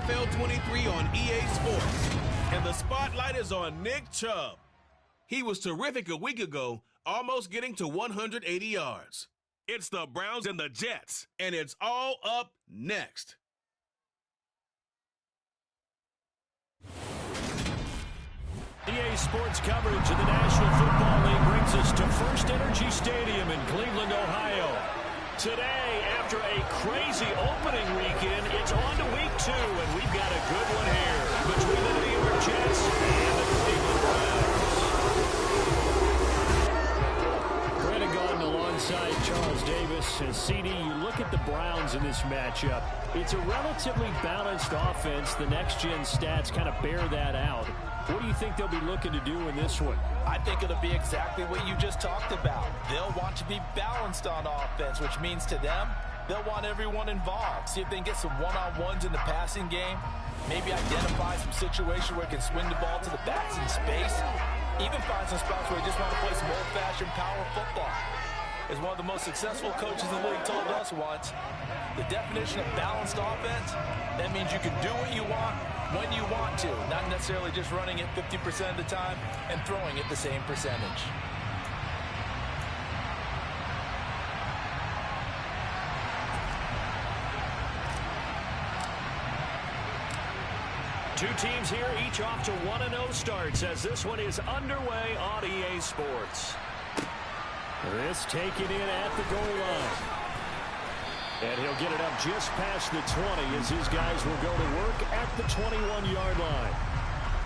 NFL 23 on EA Sports. And the spotlight is on Nick Chubb. He was terrific a week ago, almost getting to 180 yards. It's the Browns and the Jets, and it's all up next. EA Sports coverage of the National Football League brings us to First Energy Stadium in Cleveland, Ohio. Today, after a crazy opening weekend, it's on to week 2, and we've got a good one here between the New York Jets and the Cleveland Browns. Brandon Gaudin alongside Charles Davis. And CD, you look at the Browns in this matchup. It's a relatively balanced offense. The next-gen stats kind of bear that out. What do you think they'll be looking to do in this one? I think it'll be exactly what you just talked about. They'll want to be balanced on offense, which means to them, they'll want everyone involved. See if they can get some one-on-ones in the passing game. Maybe identify some situation where they can swing the ball to the backs in space. Even find some spots where they just want to play some old-fashioned power football. As one of the most successful coaches in the league told us once, the definition of balanced offense, that means you can do what you want when you want to, not necessarily just running it 50% of the time and throwing it the same percentage. Two teams here, each off to 1-0 starts as this one is underway on EA Sports. This taken in at the goal line. And he'll get it up just past the 20 as his guys will go to work at the 21-yard line.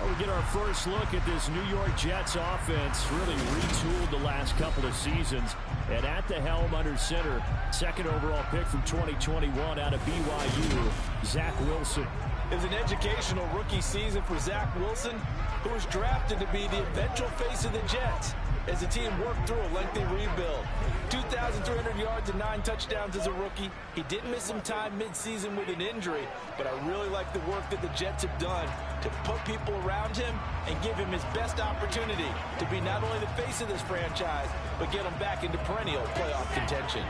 We get our first look at this New York Jets offense, really retooled the last couple of seasons. And at the helm under center, second overall pick from 2021 out of BYU, Zach Wilson. It was an educational rookie season for Zach Wilson, who was drafted to be the eventual face of the Jets as the team worked through a lengthy rebuild. 2,300 yards and 9 touchdowns as a rookie. He did miss some time mid-season with an injury, but I really like the work that the Jets have done to put people around him and give him his best opportunity to be not only the face of this franchise, but get him back into perennial playoff contention.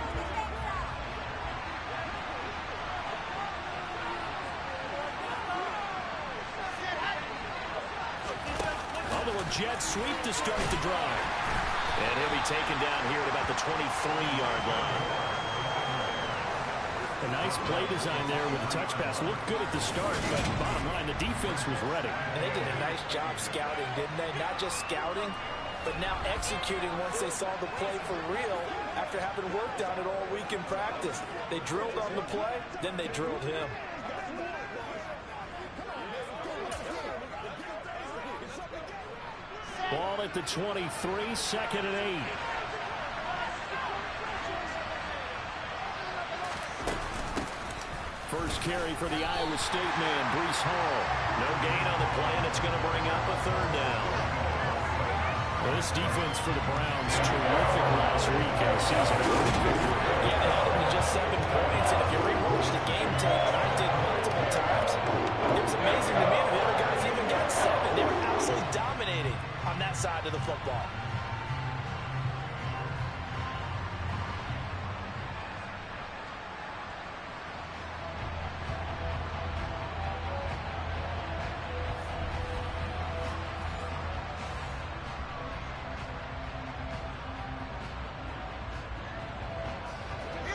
Jets sweep to start the drive. And he'll be taken down here at about the 23-yard line. A nice play design there with the touch pass. Looked good at the start, but bottom line, the defense was ready. And they did a nice job scouting, didn't they? Not just scouting, but now executing once they saw the play for real after having worked on it all week in practice. They drilled on the play, then they drilled him. Ball at the 23, 2nd and 8. First carry for the Iowa State man, Breece Hall. No gain on the play, and it's going to bring up a 3rd down. Well, this defense for the Browns, terrific last week in the season. Yeah, they held them to just 7 points, and if you rewatch the game tape, and I did multiple times, it was amazing to me that the other guys even got 7. They were absolutely dominating on that side of the football.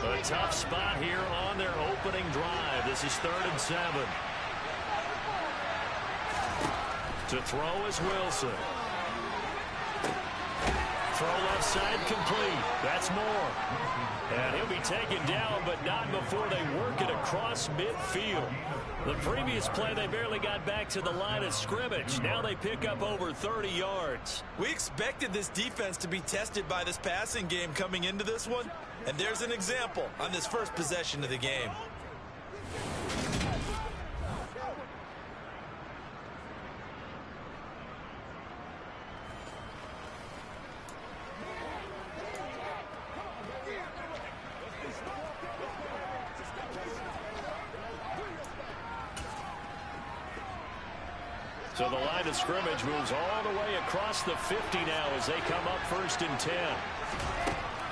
A tough spot here on their opening drive. This is 3rd and 7. To throw is Wilson. Throw left side complete. That's Moore. And he'll be taken down, but not before they work it across midfield. The previous play, they barely got back to the line of scrimmage. Now they pick up over 30 yards. We expected this defense to be tested by this passing game coming into this one. And there's an example on this first possession of the game. So the line of scrimmage moves all the way across the 50 now as they come up 1st and 10.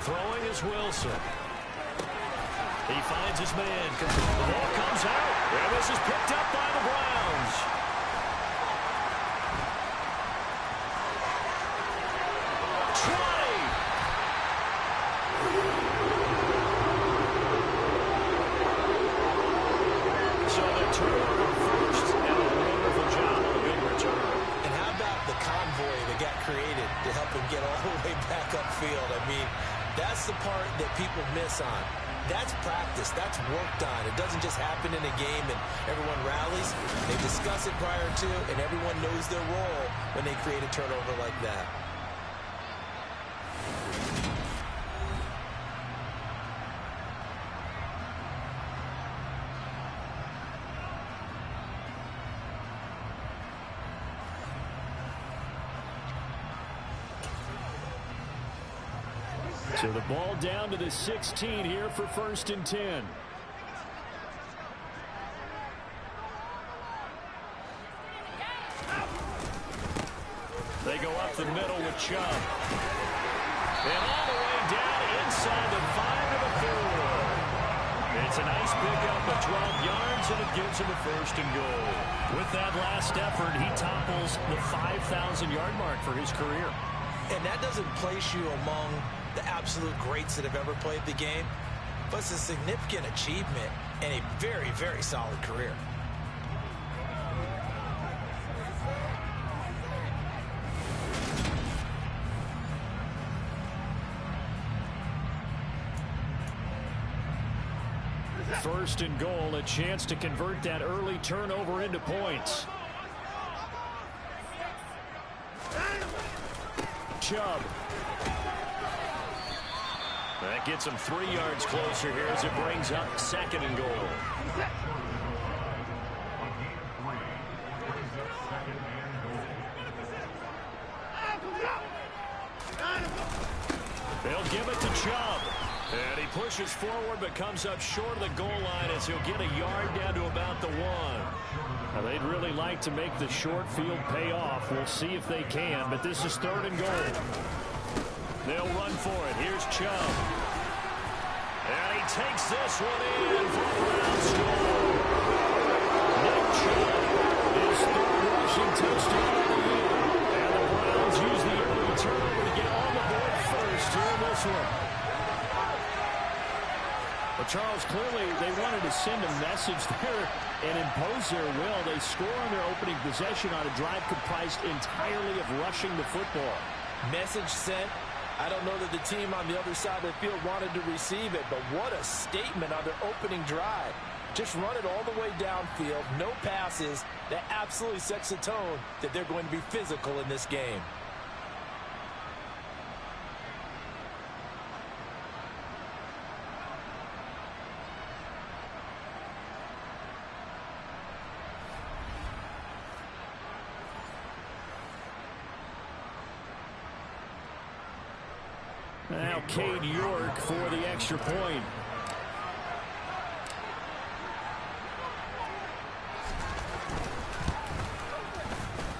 Throwing is Wilson. He finds his man. The ball comes out. And this is picked up by the Browns. So the turnover first, and a wonderful job on a big return. And how about the convoy that got created to help him get all the way back upfield? I mean, that's the part that people miss on. That's practice. That's worked on. It doesn't just happen in a game and everyone rallies. They discuss it prior to, and everyone knows their role when they create a turnover like that. So the ball down to the 16 here for 1st and 10. They go up the middle with Chubb. And all the way down inside the 5 to the 4. It's a nice pickup of 12 yards, and it gives him a 1st and goal. With that last effort, he topples the 5,000-yard mark for his career. And that doesn't place you among the absolute greats that have ever played the game, but it's a significant achievement and a very, very solid career. First and goal, a chance to convert that early turnover into points. Chubb. That gets him 3 yards closer here as it brings up 2nd and goal. They'll give it to Chubb. And he pushes forward but comes up short of the goal line as he'll get a yard down to about the 1. Now, they'd really like to make the short field pay off. We'll see if they can, but this is 3rd and goal. They'll run for it. Here's Chubb. And he takes this one in for a Browns score. Nick Chubb, his 3rd rushing touchdown of the year. And the Browns use the early turnover to get on the board first here in this one. But Charles, clearly they wanted to send a message there and impose their will. They score on their opening possession on a drive comprised entirely of rushing the football. Message sent. I don't know that the team on the other side of the field wanted to receive it, but what a statement on their opening drive. Just run it all the way downfield, no passes. That absolutely sets the tone that they're going to be physical in this game. Now Cade York for the extra point.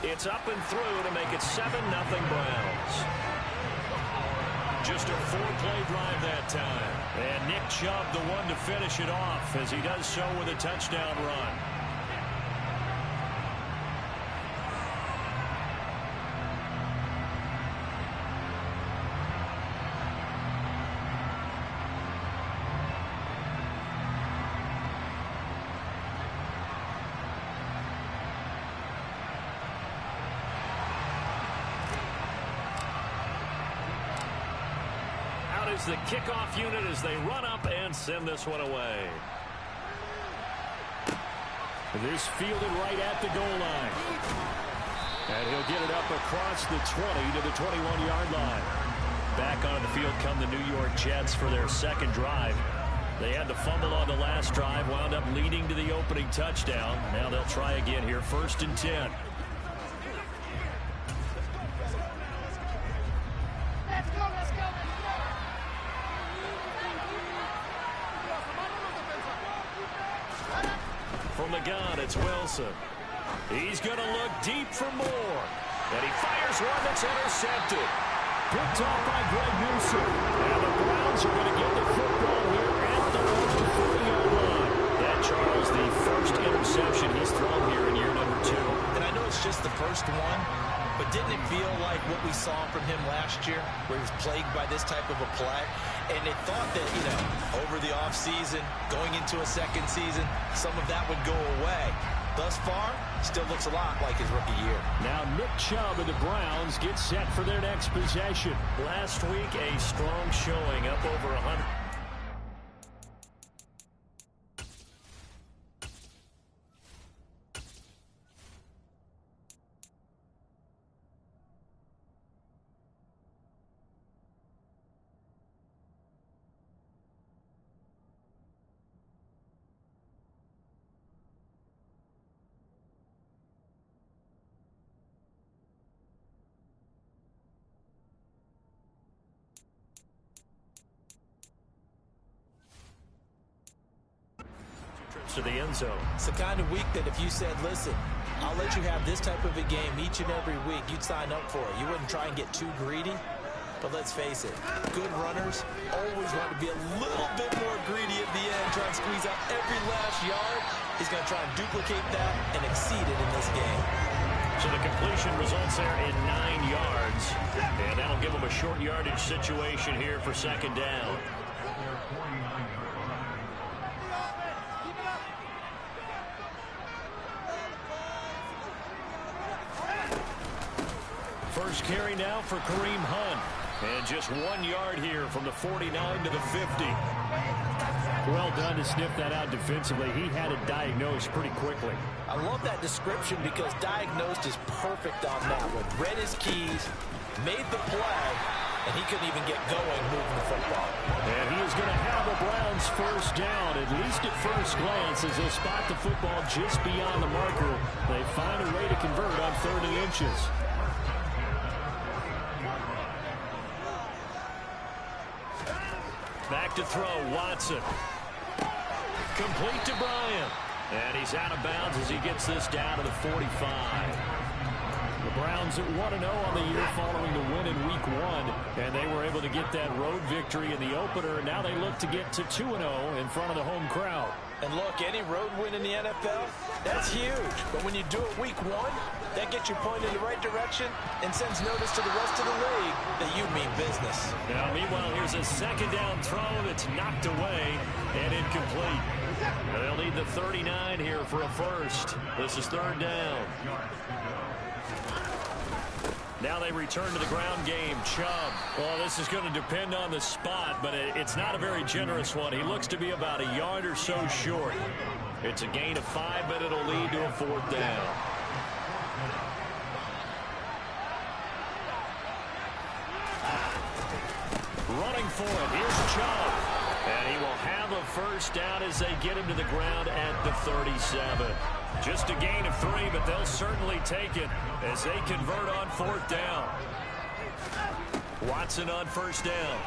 It's up and through to make it 7-0 Browns. Just a 4-play drive that time. And Nick Chubb the one to finish it off as he does so with a touchdown run. Is the kickoff unit as they run up and send this one away. This fielded right at the goal line. And he'll get it up across the 20 to the 21-yard line. Back onto the field come the New York Jets for their 2nd drive. They had the fumble on the last drive, wound up leading to the opening touchdown. Now they'll try again here, 1st and 10. From the gun, it's Wilson. He's going to look deep for more. And he fires one that's intercepted. Picked off by Greg Newsom. And the Browns are going to get the football here at the 1. first one, but didn't it feel like what we saw from him last year, where he was plagued by this type of a play? And they thought that, you know, over the offseason, going into a second season, some of that would go away. Thus far, still looks a lot like his rookie year. Now Nick Chubb and the Browns get set for their next possession. Last week, a strong showing, up over 100. To the end zone. It's the kind of week that if you said, listen, I'll let you have this type of a game each and every week, you'd sign up for it. You wouldn't try and get too greedy. But let's face it, good runners always want to be a little bit more greedy at the end, try and squeeze out every last yard. He's going to try and duplicate that and exceed it in this game. So the completion results there in 9 yards. And that'll give him a short yardage situation here for second down. First carry now for Kareem Hunt. And just 1 yard here from the 49 to the 50. Well done to sniff that out defensively. He had it diagnosed pretty quickly. I love that description because diagnosed is perfect on that one. Read his keys, made the play, and he couldn't even get going moving the football. And he is going to have the Browns first down, at least at first glance, as they'll spot the football just beyond the marker. They find a way to convert on 3rd and inches. Back to throw, Watson. Complete to Bryant. And he's out of bounds as he gets this down to the 45. The Browns at 1-0 on the year following the win in Week 1. And they were able to get that road victory in the opener. And now they look to get to 2-0 in front of the home crowd. And look, any road win in the NFL, that's huge. But when you do it Week 1, that gets you pointed in the right direction and sends notice to the rest of the league that you mean business. Now, meanwhile, here's a second down throw that's knocked away and incomplete. They'll need the 39 here for a first. This is 3rd down. Now they return to the ground game. Chubb. Well, this is going to depend on the spot, but it's not a very generous one. He looks to be about a yard or so short. It's a gain of 5, but it'll lead to a 4th down. Running for it. Here's Chubb. And he will have a first down as they get him to the ground at the 37. Just a gain of 3, but they'll certainly take it as they convert on 4th down. Watson on first down.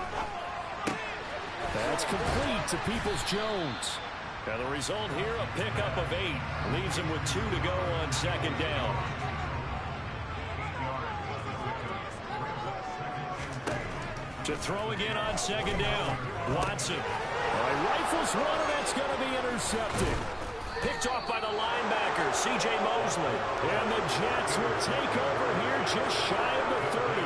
That's complete to Peoples-Jones. Now the result here, a pickup of 8. Leaves him with 2 to go on second down. To throw again on second down. Watson. Rifles one, and that's going to be intercepted. Picked off by the linebacker, C.J. Mosley. And the Jets will take over here just shy of the 30.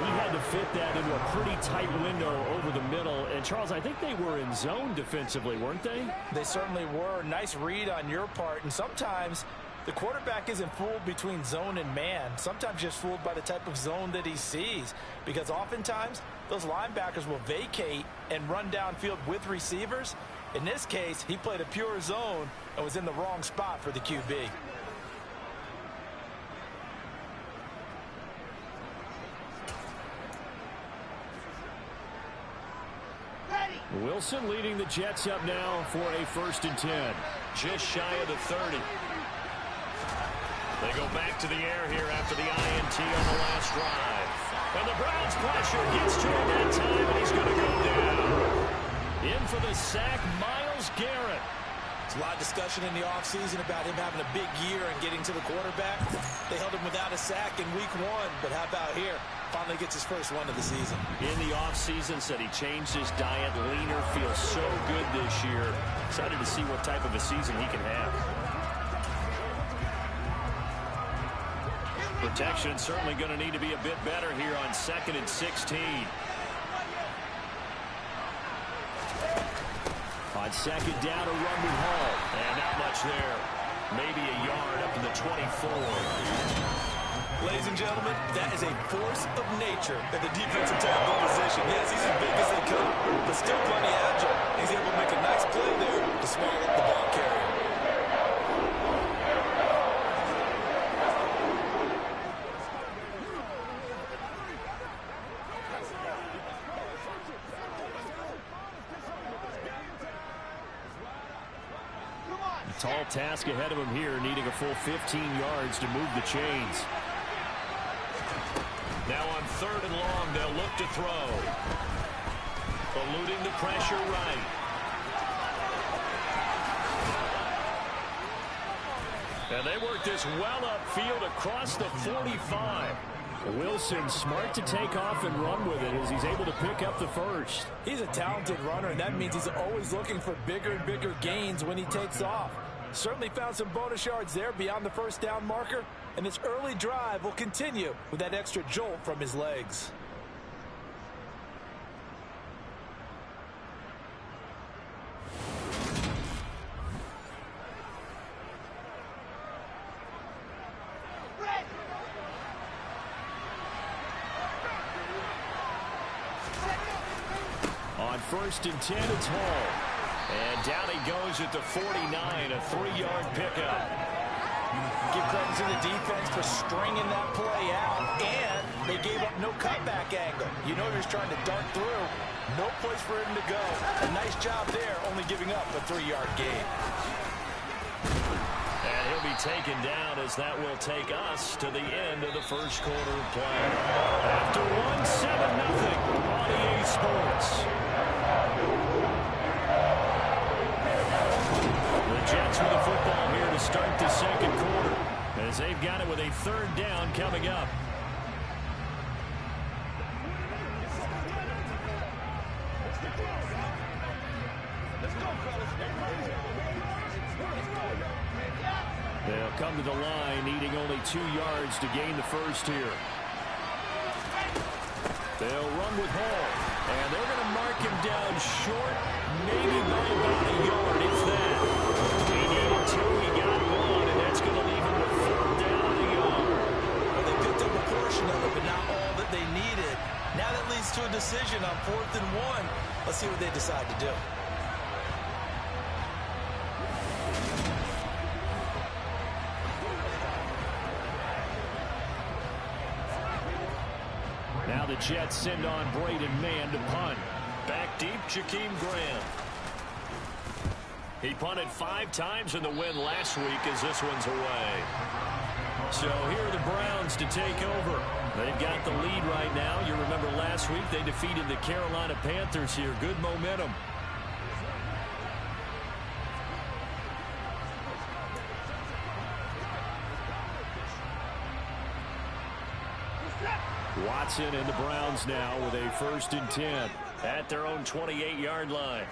He had to fit that into a pretty tight window over the middle. And, Charles, I think they were in zone defensively, weren't they? They certainly were. Nice read on your part. And sometimes the quarterback isn't fooled between zone and man. Sometimes just fooled by the type of zone that he sees. Because oftentimes, those linebackers will vacate and run downfield with receivers. In this case, he played a pure zone and was in the wrong spot for the QB. Wilson leading the Jets up now for a 1st and 10. Just shy of the 30. They go back to the air here after the INT on the last drive. And the Browns pressure gets to him that time, and he's going to go down. In for the sack, Myles Garrett. There's a lot of discussion in the offseason about him having a big year and getting to the quarterback. They held him without a sack in Week 1, but how about here? Finally gets his first one of the season. In the offseason, said he changed his diet, leaner, feels so good this year. Excited to see what type of a season he can have. Protection certainly going to need to be a bit better here on 2nd and 16. On 2nd down, a run with Hall. And not much there. Maybe a yard up to the 24. Ladies and gentlemen, that is a force of nature at the defensive tackle position. Yes, he's as big as they come, but still plenty agile. He's able to make a nice play there to swallow up the ball carrier. Tall task ahead of him here, needing a full 15 yards to move the chains. Now on 3rd and long, they'll look to throw. Eluding the pressure right. And they work this well upfield across the 45. Wilson smart to take off and run with it as he's able to pick up the first. He's a talented runner, and that means he's always looking for bigger and bigger gains when he takes off. Certainly found some bonus yards there beyond the first down marker, and this early drive will continue with that extra jolt from his legs. On 1st and 10, it's Hall. And down he goes at the 49, a 3-yard pickup. Give credit to the defense for stringing that play out, and they gave up no cutback angle. You know they're just trying to dart through. No place for him to go. A nice job there, only giving up a 3-yard gain. And he'll be taken down as that will take us to the end of the first quarter of play. After 1-7-0 on EA Sports. Jets with the football here to start the 2nd quarter as they've got it with a 3rd down coming up. They'll come to the line needing only 2 yards to gain the first here. They'll run with Hall, and they're going to mark him down short, maybe by about a yard, if that. He needed 2, he got 1, and that's going to leave him with 4th down and a yard. Well, they picked up a portion of it, but not all that they needed. Now that leads to a decision on 4th and 1. Let's see what they decide to do. Now the Jets send on Braden Mann to punt. Back deep, Jakeem Graham. He punted 5 times in the win last week as this one's away. So here are the Browns to take over. They've got the lead right now. You remember last week they defeated the Carolina Panthers here. Good momentum. Watson and the Browns now with a 1st and 10 at their own 28-yard line.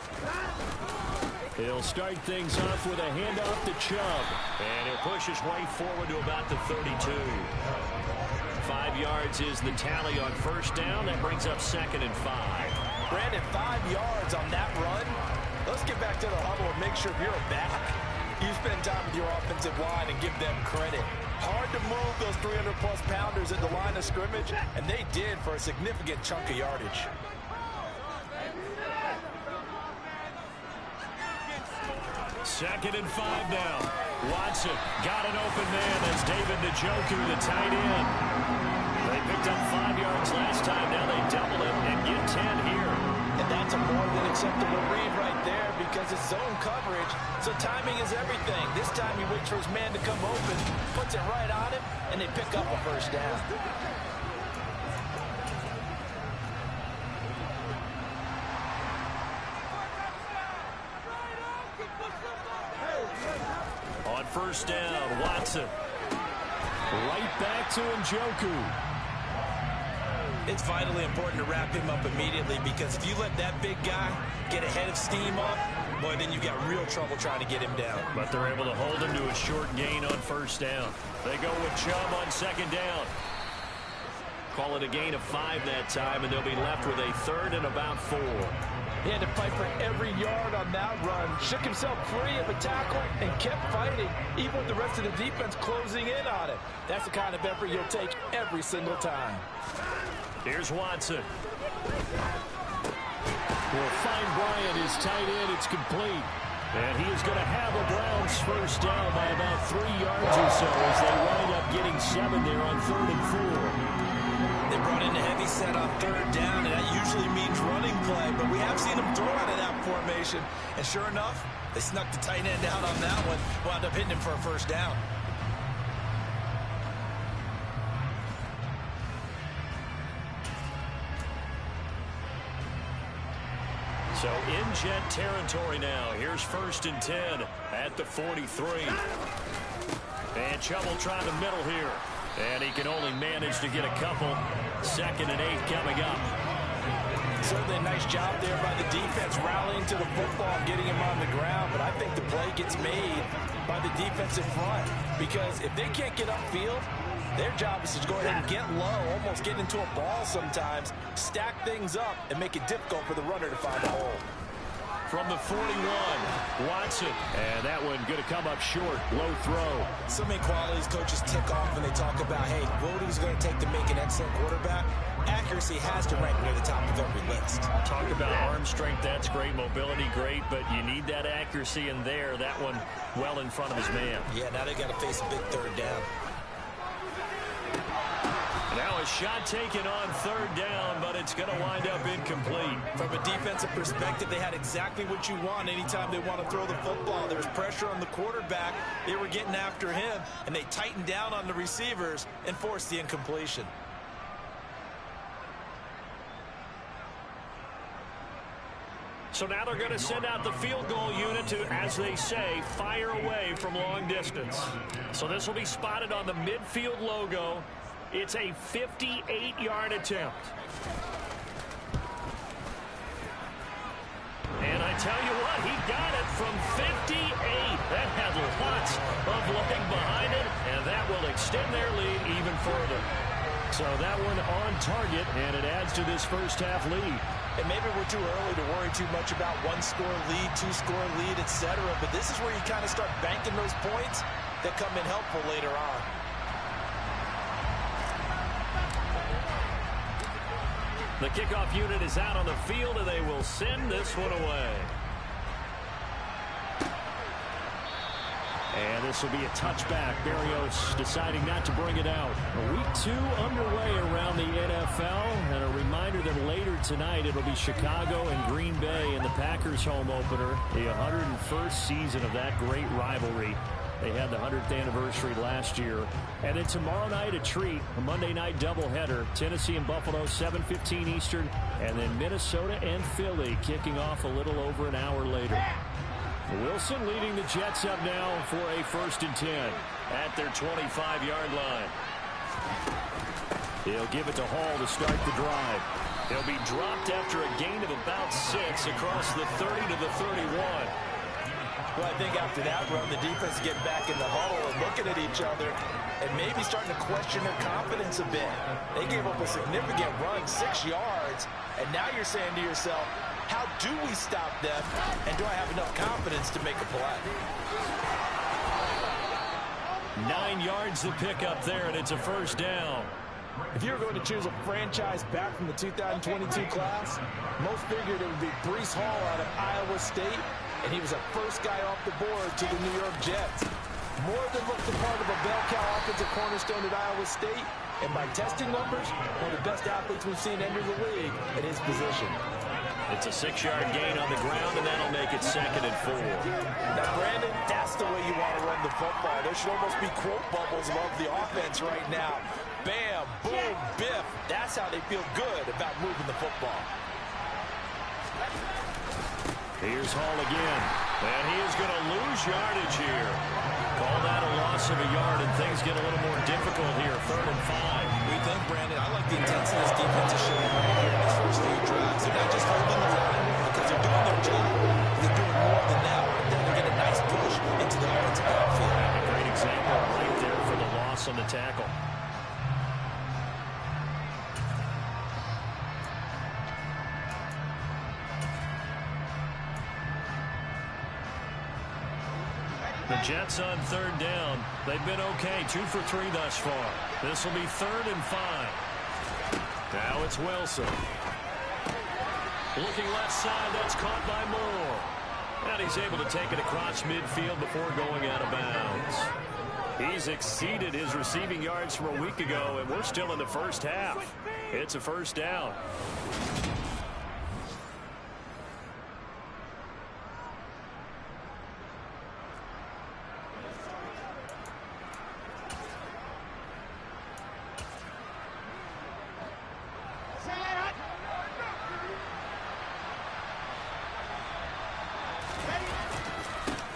He'll start things off with a handoff to Chubb, and he'll push his way forward to about the 32. 5 yards is the tally on 1st down. That brings up 2nd and 5. Brandon, 5 yards on that run. Let's get back to the huddle and make sure if you're a back, you spend time with your offensive line and give them credit. Hard to move those 300-plus pounders at the line of scrimmage, and they did for a significant chunk of yardage. Second and 5 now. Watson got an open man. That's David Njoku, the tight end. They picked up 5 yards last time. Now they double it and get 10 here. And that's a more than acceptable read right there because it's zone coverage, so timing is everything. This time he waits for his man to come open, puts it right on him, and they pick up a 1st down. On 1st down, Watson. Right back to Njoku. It's vitally important to wrap him up immediately, because if you let that big guy get ahead of steam up, boy, then you've got real trouble trying to get him down. But they're able to hold him to a short gain on first down. They go with Chubb on second down. Call it a gain of 5 that time, and they'll be left with a third and about 4. He had to fight for every yard on that run. Shook himself free of a tackle and kept fighting, even with the rest of the defense closing in on him. That's the kind of effort you'll take every single time. Here's Watson. Will find Bryant, his tight end. It's complete. And he is going to have a Browns first down by about 3 yards or so as they wind up getting 7 there on 3rd and 4. They brought in a heavy set on 3rd down, and that usually means running play. But we have seen them throw out of that formation. And sure enough, they snuck the tight end out on that one. Wound up hitting him for a first down. So in Jet territory now. Here's 1st and 10 at the 43. And Chubb will try the middle here. And he can only manage to get a couple. 2nd and 8 coming up. Certainly a nice job there by the defense rallying to the football and getting him on the ground. But I think the play gets made by the defensive front. Because if they can't get upfield, their job is to go ahead and get low, almost get into a ball sometimes, stack things up, and make it difficult for the runner to find a hole. From the 41, Watson. And that one going to come up short. Low throw. So many qualities coaches tick off when they talk about, hey, what is it going to take to make an excellent quarterback? Accuracy has to rank near the top of every list. Talk about arm strength. That's great. Mobility, great. But you need that accuracy in there. That one well in front of his man. Yeah, now they got to face a big 3rd down. Now a shot taken on 3rd down, but it's going to wind up incomplete. From a defensive perspective, they had exactly what you want anytime they want to throw the football. There was pressure on the quarterback. They were getting after him, and they tightened down on the receivers and forced the incompletion. So now they're going to send out the field goal unit to, as they say, fire away from long distance. So this will be spotted on the midfield logo. It's a 58-yard attempt. And I tell you what, he got it from 58. That had lots of leg behind it, and that will extend their lead even further. So that one on target, and it adds to this first half lead. And maybe we're too early to worry too much about 1-score lead, 2-score lead, etc. But this is where you kind of start banking those points that come in helpful later on. The kickoff unit is out on the field, and they will send this one away. And this will be a touchback. Berrios deciding not to bring it out. Week 2 underway around the NFL. And a reminder that later tonight it'll be Chicago and Green Bay in the Packers home opener. The 101st season of that great rivalry. They had the 100th anniversary last year. And then tomorrow night a treat, a Monday night doubleheader. Tennessee and Buffalo, 7:15 Eastern. And then Minnesota and Philly kicking off a little over an hour later. Wilson leading the Jets up now for a 1st and 10 at their 25-yard line. He'll give it to Hall to start the drive. He'll be dropped after a gain of about 6 across the 30 to the 31. Well, I think after that run, the defense get back in the huddle and looking at each other and maybe starting to question their confidence a bit. They gave up a significant run, 6 yards, and now you're saying to yourself, how do we stop them, and do I have enough confidence to make a play? 9 yards to pick up there, and it's a first down. If you were going to choose a franchise back from the 2022 class, most figured it would be Breece Hall out of Iowa State, and he was the first guy off the board to the New York Jets. More than looked the part of a bell cow offensive cornerstone at Iowa State, and by testing numbers, one of the best athletes we've seen enter the league at his position. It's a 6-yard gain on the ground, and that'll make it 2nd and 4. Now, Brandon, that's the way you want to run the football. There should almost be quote bubbles above the offense right now. Bam, boom, biff. That's how they feel good about moving the football. Here's Hall again, and he is going to lose yardage here. Call that a loss loss of a yard, and things get a little more difficult here. 3rd and 5. We think, Brandon, I like the intensity this defense is showing right here in this first few drives. They're not just holding the line because they're doing their job. They're doing more than that. Right there, they get a nice push into the offensive backfield. A great example right there for the loss on the tackle. The Jets on 3rd down. They've been okay. 2 for 3 thus far. This will be 3rd and 5. Now it's Wilson. Looking left side. That's caught by Moore. And he's able to take it across midfield before going out of bounds. He's exceeded his receiving yards from a week ago, and we're still in the first half. It's a 1st down.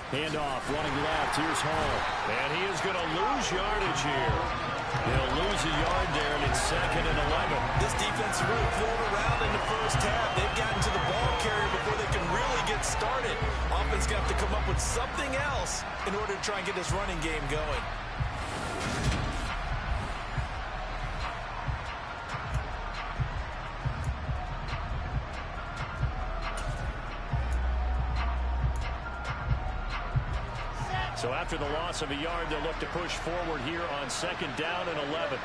Handoff, running left. Here's Hall. And he is going to lose yardage here. He'll lose a yard there, and it's 2nd and 11. This defense really floated around in the first half. They've gotten to the ball carrier before they can really get started. Offense going to have to come up with something else in order to try and get this running game going. So after the loss of a yard, they'll look to push forward here on 2nd down and 11.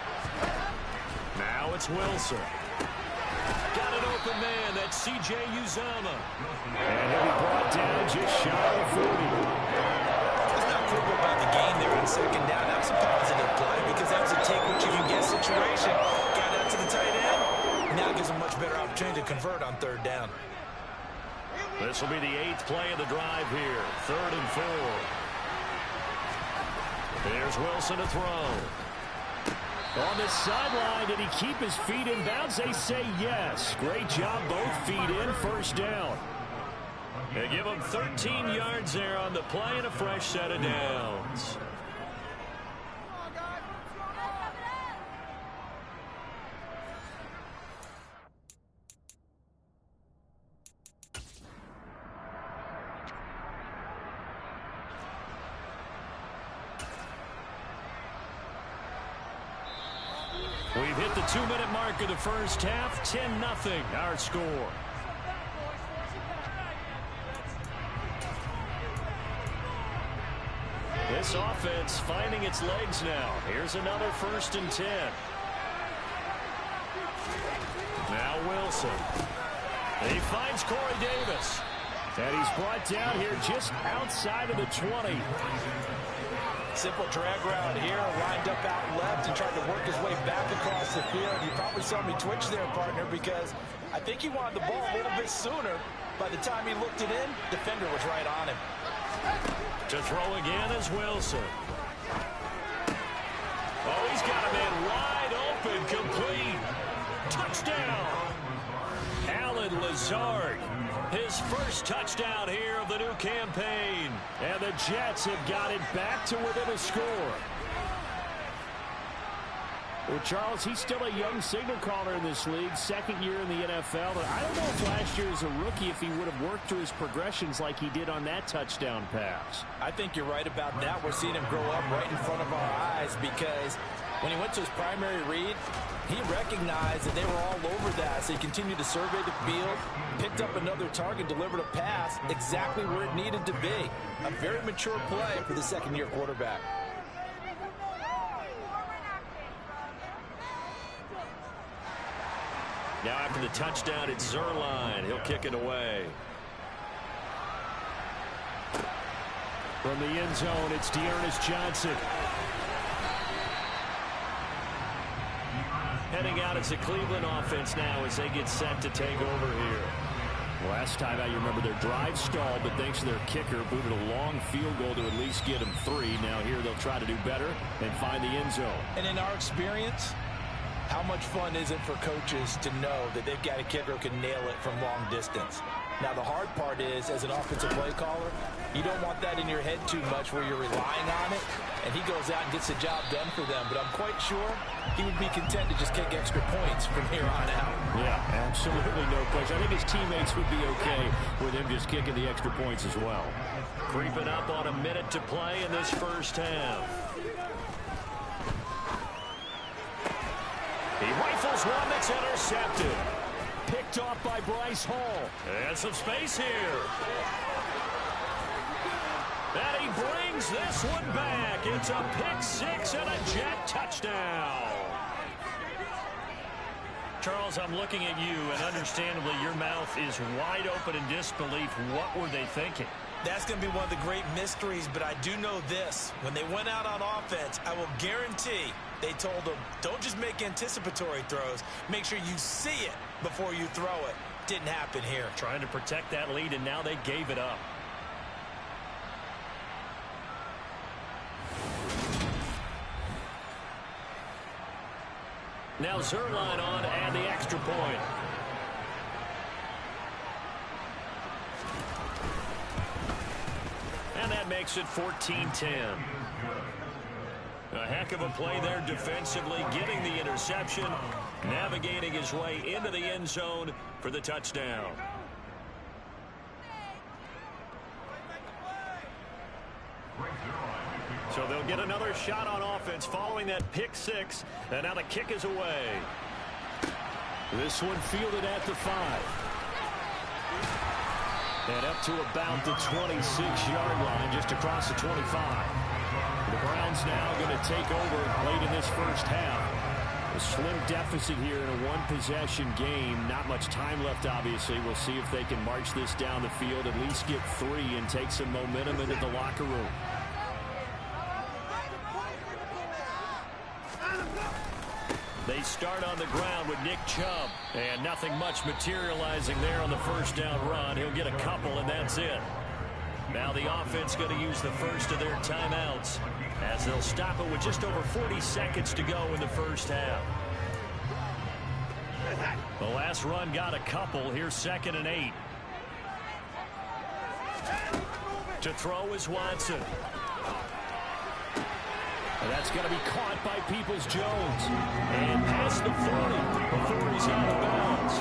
Now it's Wilson. Got an open man. That's C.J. Uzomah. And he'll be brought down just shy of 40. It's not critical about the game there on 2nd down. That was a positive play because that was a take-what-you-can-get situation. Got out to the tight end. Now it gives them a much better opportunity to convert on 3rd down. This will be the 8th play of the drive here. 3rd and 4. There's Wilson to throw. On the sideline, did he keep his feet in bounds? They say yes. Great job, both feet in, 1st down. They give him 13 yards there on the play and a fresh set of downs. We've hit the 2-minute mark of the first half. 10-0 our score. This offense finding its legs now. Here's another 1st and 10. Now Wilson. He finds Corey Davis. And he's brought down here just outside of the 20. Simple drag route here, lined up out left and tried to work his way back across the field. You probably saw me twitch there, partner, because I think he wanted the ball a little bit sooner. By the time he looked it in, defender was right on him. To throw again is Wilson. Oh, he's got a man wide open, complete. Touchdown. Alan Lazard. His first touchdown here of the new campaign. And the Jets have got it back to within a score. Well, Charles, he's still a young signal caller in this league, 2nd year in the NFL. But I don't know if last year as a rookie, if he would have worked through his progressions like he did on that touchdown pass. I think you're right about that. We're seeing him grow up right in front of our eyes because when he went to his primary read, he recognized that they were all over that. So he continued to survey the field, picked up another target, delivered a pass exactly where it needed to be. A very mature play for the 2nd-year quarterback. Now after the touchdown, it's Zerline. He'll kick it away. From the end zone, it's Dearness Johnson. Heading out, it's a Cleveland offense now as they get set to take over here. Last time out, you remember their drive stalled, but thanks to their kicker, booted a long field goal to at least get them 3. Now here they'll try to do better and find the end zone. And in our experience, how much fun is it for coaches to know that they've got a kicker who can nail it from long distance? Now, the hard part is, as an offensive play caller, you don't want that in your head too much where you're relying on it. and he goes out and gets the job done for them. But I'm quite sure he would be content to just kick extra points from here on out. Yeah, absolutely no question. I think his teammates would be okay with him just kicking the extra points as well. Creeping up on a minute to play in this first half. He rifles one that's intercepted. Picked off by Bryce Hall. And some space here. And he brings this one back. It's a pick six and a Jet touchdown. Charles, I'm looking at you, and understandably your mouth is wide open in disbelief. What were they thinking? That's going to be one of the great mysteries, but I do know this. When they went out on offense, I will guarantee they told them, don't just make anticipatory throws. Make sure you see it before you throw it. Didn't happen here. Trying to protect that lead, and now they gave it up. Now Zerline on and the extra point. And that makes it 14-10. A heck of a play there defensively, getting the interception, navigating his way into the end zone for the touchdown. So they'll get another shot on offense following that pick six, and now the kick is away. This one fielded at the 5. And up to about the 26-yard line, just across the 25. The Browns now going to take over late in this first half. A slim deficit here in a one-possession game. Not much time left, obviously. We'll see if they can march this down the field, at least get 3 and take some momentum into the locker room. They start on the ground with Nick Chubb. And nothing much materializing there on the first down run. He'll get a couple, and that's it. Now the offense going to use the first of their timeouts as they'll stop it with just over 40 seconds to go in the first half. The last run got a couple. Here's 2nd and 8. To throw is Watson. And that's going to be caught by Peoples-Jones. And past the 40 before he's out of bounds.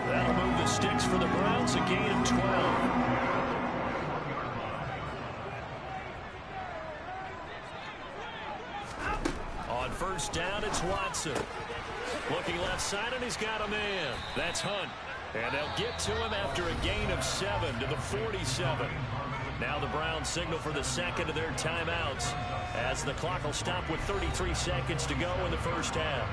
That'll move the sticks for the Browns, a gain of 12. On first down, it's Watson. Looking left side, and he's got a man. That's Hunt. And they'll get to him after a gain of 7 to the 47. Now the Browns signal for the second of their timeouts as the clock will stop with 33 seconds to go in the first half.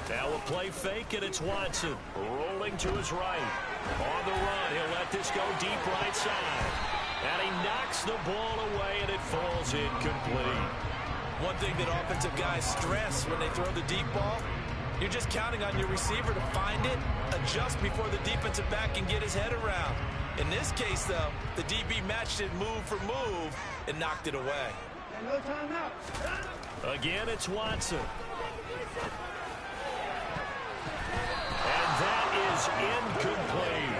Now a play fake, and it's Watson rolling to his right. On the run, he'll let this go deep right side. And he knocks the ball away, and it falls incomplete. One thing that offensive guys stress when they throw the deep ball, you're just counting on your receiver to find it, adjust before the defensive back can get his head around. In this case, though, the DB matched it move for move and knocked it away. No timeout. Again, it's Watson. And that is incomplete.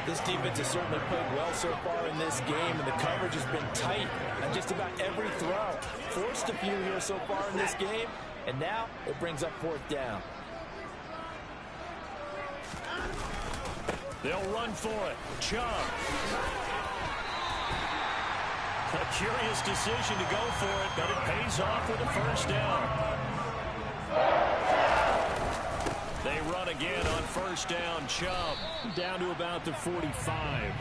This defense has certainly played well so far in this game, and the coverage has been tight on just about every throw. Forced a few here so far in this game, and now it brings up 4th down. They'll run for it. Chubb. A curious decision to go for it, but it pays off with a first down. They run again on first down. Chubb down to about the 45.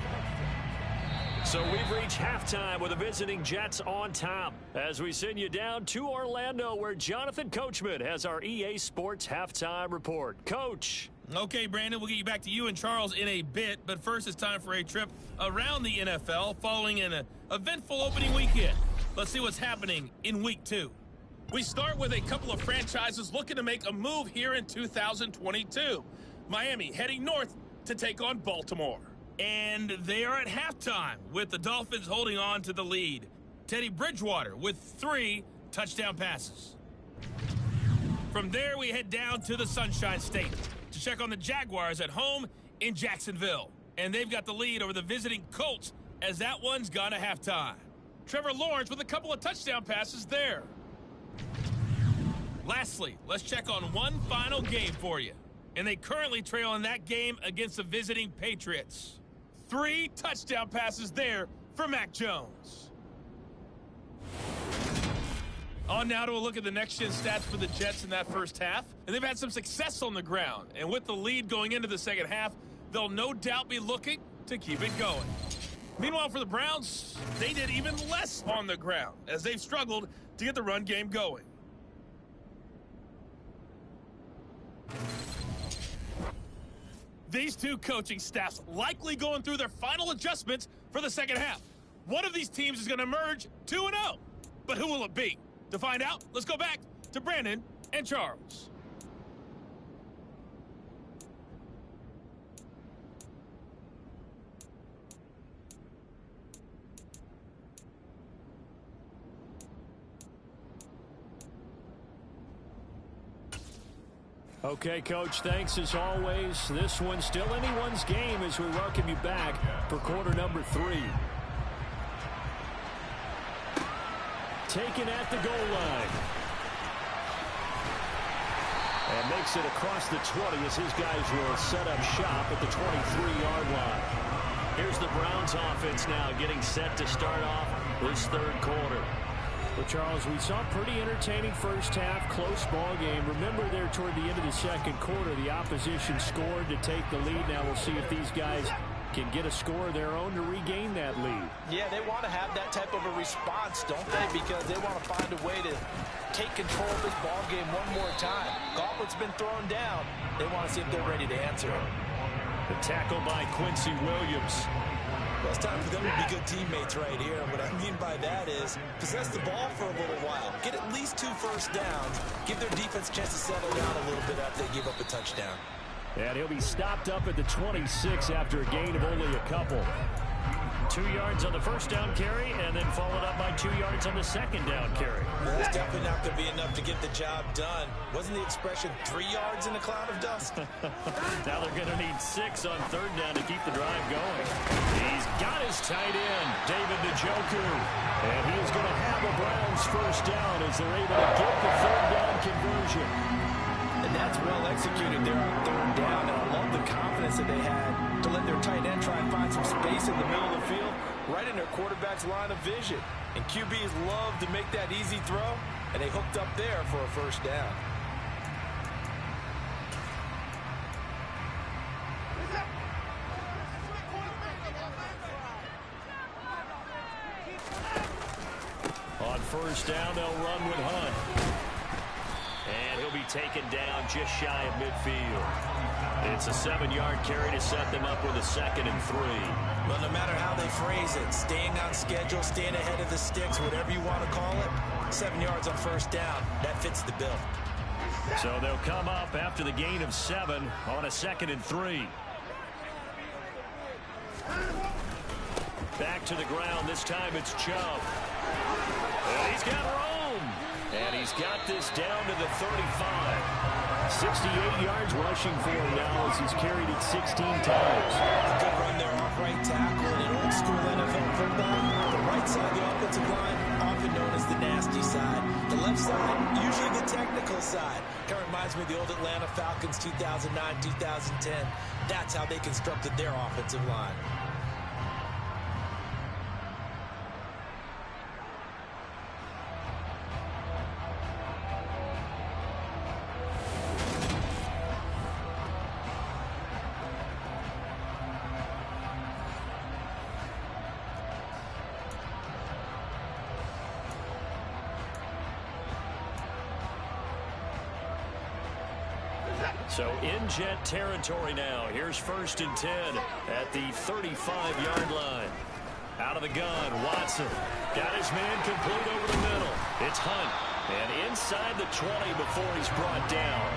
So we've reached halftime with the visiting Jets on top as we send you down to Orlando, where Jonathan Coachman has our EA Sports halftime report. Coach. Okay, Brandon, we'll get you back to you and Charles in a bit, but first it's time for a trip around the NFL following an eventful opening weekend. Let's see what's happening in Week 2. We start with a couple of franchises looking to make a move here in 2022. Miami heading north to take on Baltimore. And they are at halftime with the Dolphins holding on to the lead. Teddy Bridgewater with 3 touchdown passes. From there, we head down to the Sunshine State to check on the Jaguars at home in Jacksonville. And they've got the lead over the visiting Colts as that one's gone to halftime. Trevor Lawrence with a couple of touchdown passes there. Lastly, let's check on one final game for you. And they currently trail in that game against the visiting Patriots. 3 touchdown passes there for Mac Jones. On now to a look at the next-gen stats for the Jets in that first half. And they've had some success on the ground. And with the lead going into the second half, they'll no doubt be looking to keep it going. Meanwhile, for the Browns, they did even less on the ground as they've struggled to get the run game going. These two coaching staffs likely going through their final adjustments for the second half. One of these teams is going to emerge 2-0. But who will it be? To find out, let's go back to Brandon and Charles. Okay, Coach, thanks as always. This one's still anyone's game as we welcome you back for quarter number 3. Taken at the goal line. And makes it across the 20 as his guys will set up shop at the 23-yard line. Here's the Browns offense now getting set to start off this third quarter. Well, Charles, we saw a pretty entertaining first half, close ball game. Remember there toward the end of the second quarter, the opposition scored to take the lead. Now we'll see if these guys can get a score of their own to regain that lead. Yeah, they want to have that type of a response, don't they? Because they want to find a way to take control of this ball game one more time. Gauntlet's been thrown down. They want to see if they're ready to answer it. The tackle by Quincy Williams. Well, it's time for them to be good teammates right here. What I mean by that is possess the ball for a little while. Get at least 2 first downs. Give their defense a chance to settle down a little bit after they give up a touchdown. And he'll be stopped up at the 26 after a gain of only a couple. 2 yards on the first down carry, and then followed up by 2 yards on the second down carry. Well, that's definitely not going to be enough to get the job done. Wasn't the expression 3 yards in a cloud of dust? Now they're going to need 6 on third down to keep the drive going. He's got his tight end, David Njoku. And he is going to have a Browns first down as they're able to get the third down conversion. And that's well executed there on third down. And I love the confidence that they had to let their tight end try and find some space in the middle of the field, right in their quarterback's line of vision. And QBs love to make that easy throw, and they hooked up there for a first down. On first down, they'll run with Hunt. And he'll be taken down just shy of midfield. It's a 7-yard carry to set them up with a 2nd and 3. Well, no matter how they phrase it, staying on schedule, staying ahead of the sticks, whatever you want to call it, 7 yards on first down, that fits the bill. So they'll come up after the gain of 7 on a 2nd and 3. Back to the ground. This time it's Chubb. And he's got room. And he's got this down to the 35. 68 yards rushing for him now as he's carried it 16 times. A good run there off right tackle in an old school NFL football. The right side of the offensive line, often known as the nasty side. The left side, usually the technical side. Kind of reminds me of the old Atlanta Falcons 2009, 2010. That's how they constructed their offensive line. So in Jet territory now. Here's 1st and 10 at the 35-yard line. Out of the gun, Watson. Got his man complete over the middle. It's Hunt. And inside the 20 before he's brought down.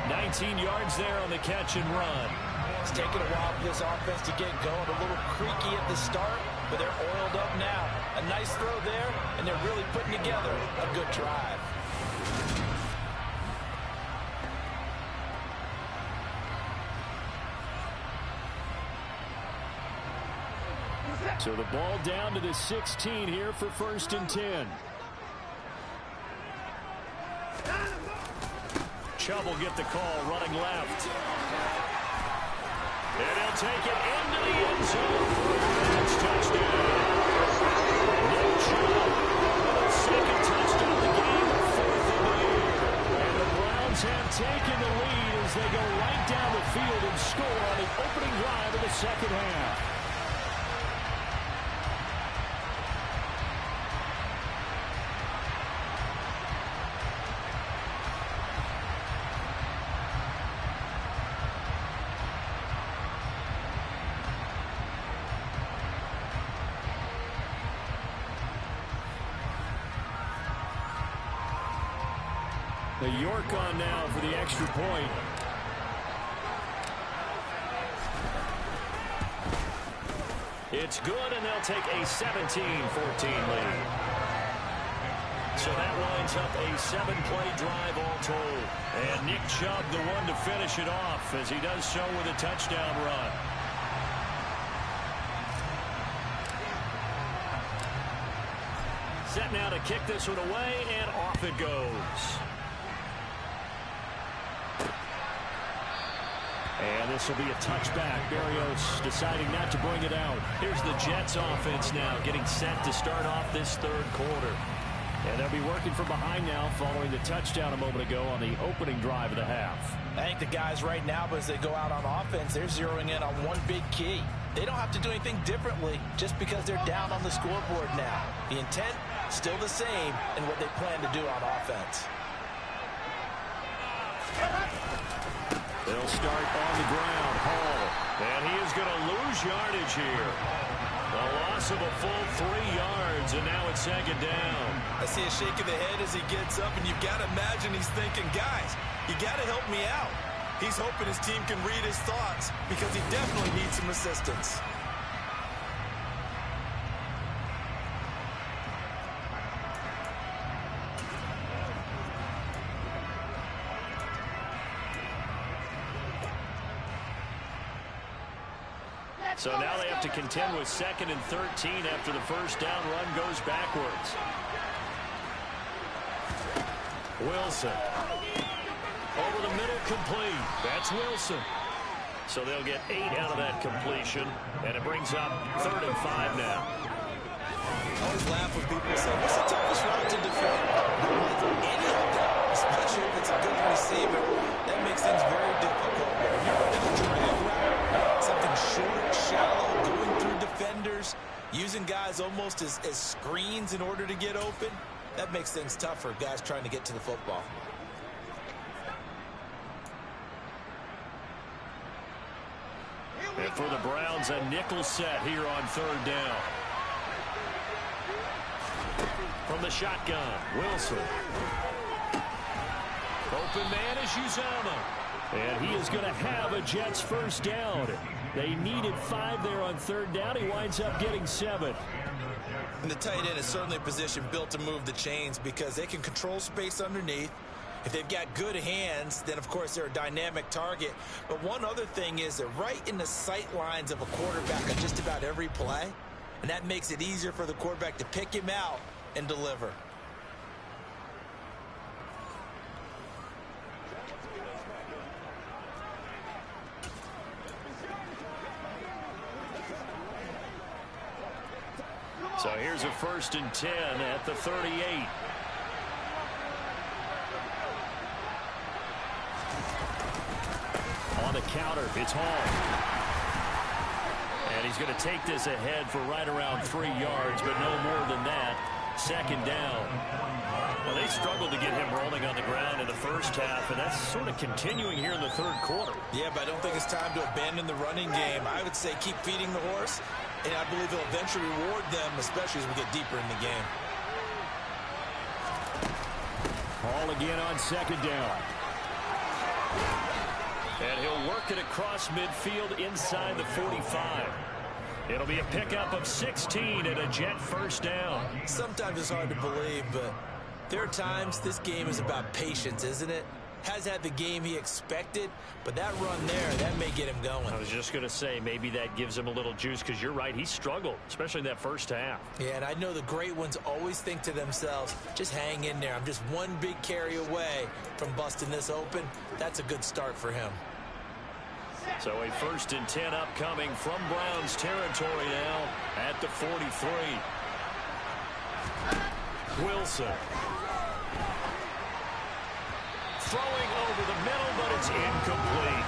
19 yards there on the catch and run. It's taken a while for this offense to get going. A little creaky at the start, but they're oiled up now. A nice throw there, and they're really putting together a good drive. So the ball down to the 16 here for 1st and 10. Chubb will get the call running left. And he'll take it into the end zone for a Browns touchdown. Nick Chubb with a second touchdown of the game, 4th of the year. And the Browns have taken the lead as they go right down the field and score on the opening drive of the second half. The York on now for the extra point. It's good, and they'll take a 17-14 lead. So that lines up a 7-play drive all told. And Nick Chubb, the one to finish it off, as he does so with a touchdown run. Set now to kick this one away, and off it goes. And this will be a touchback. Berrios deciding not to bring it out. Here's the Jets offense now getting set to start off this 3rd quarter. And they'll be working from behind now following the touchdown a moment ago on the opening drive of the half. I think the guys right now, as they go out on offense, they're zeroing in on one big key. They don't have to do anything differently just because they're down on the scoreboard now. The intent, still the same in what they plan to do on offense. They'll start on the ground. Hall. And he is going to lose yardage here. A loss of a full 3 yards, and now it's 2nd down. I see a shake of the head as he gets up, and you've got to imagine he's thinking, guys, you got to help me out. He's hoping his team can read his thoughts because he definitely needs some assistance. So now they have to contend with 2nd and 13 after the first down run goes backwards. Wilson. Over the middle, complete. That's Wilson. So they'll get 8 out of that completion, and it brings up 3rd and 5 now. I always laugh when people say, what's the toughest route to defend? Any of them, especially if it's a good receiver. That makes things very difficult. But if you're running a drag route, something short, shallow, going through defenders, using guys almost as screens in order to get open, that makes things tough for guys trying to get to the football. And for the Browns, a nickel set here on 3rd down. From the shotgun, Wilson. Open man is Uzama. And he is going to have a Jets first down. They needed 5 there on 3rd down. He winds up getting 7. And the tight end is certainly a position built to move the chains because they can control space underneath. If they've got good hands, then, of course, they're a dynamic target. But one other thing is they're right in the sight lines of a quarterback on just about every play. And that makes it easier for the quarterback to pick him out and deliver. So here's a 1st and 10 at the 38. On the counter, it's Hall. And he's going to take this ahead for right around 3 yards, but no more than that. 2nd down. Well, they struggled to get him rolling on the ground in the first half, and that's sort of continuing here in the 3rd quarter. Yeah, but I don't think it's time to abandon the running game. I would say keep feeding the horse, and I believe he'll eventually reward them, especially as we get deeper in the game. Hall again on 2nd down. And he'll work it across midfield inside the 45. It'll be a pickup of 16 and a Jet first down. Sometimes it's hard to believe, but there are times this game is about patience, isn't it? has had the game he expected, but that run there, that may get him going. I was just going to say, maybe that gives him a little juice, because you're right, he struggled, especially in that first half. Yeah, and I know the great ones always think to themselves, just hang in there. I'm just one big carry away from busting this open. That's a good start for him. So a 1st and 10 upcoming from Browns territory now at the 43. Wilson. Throwing over the middle, but it's incomplete.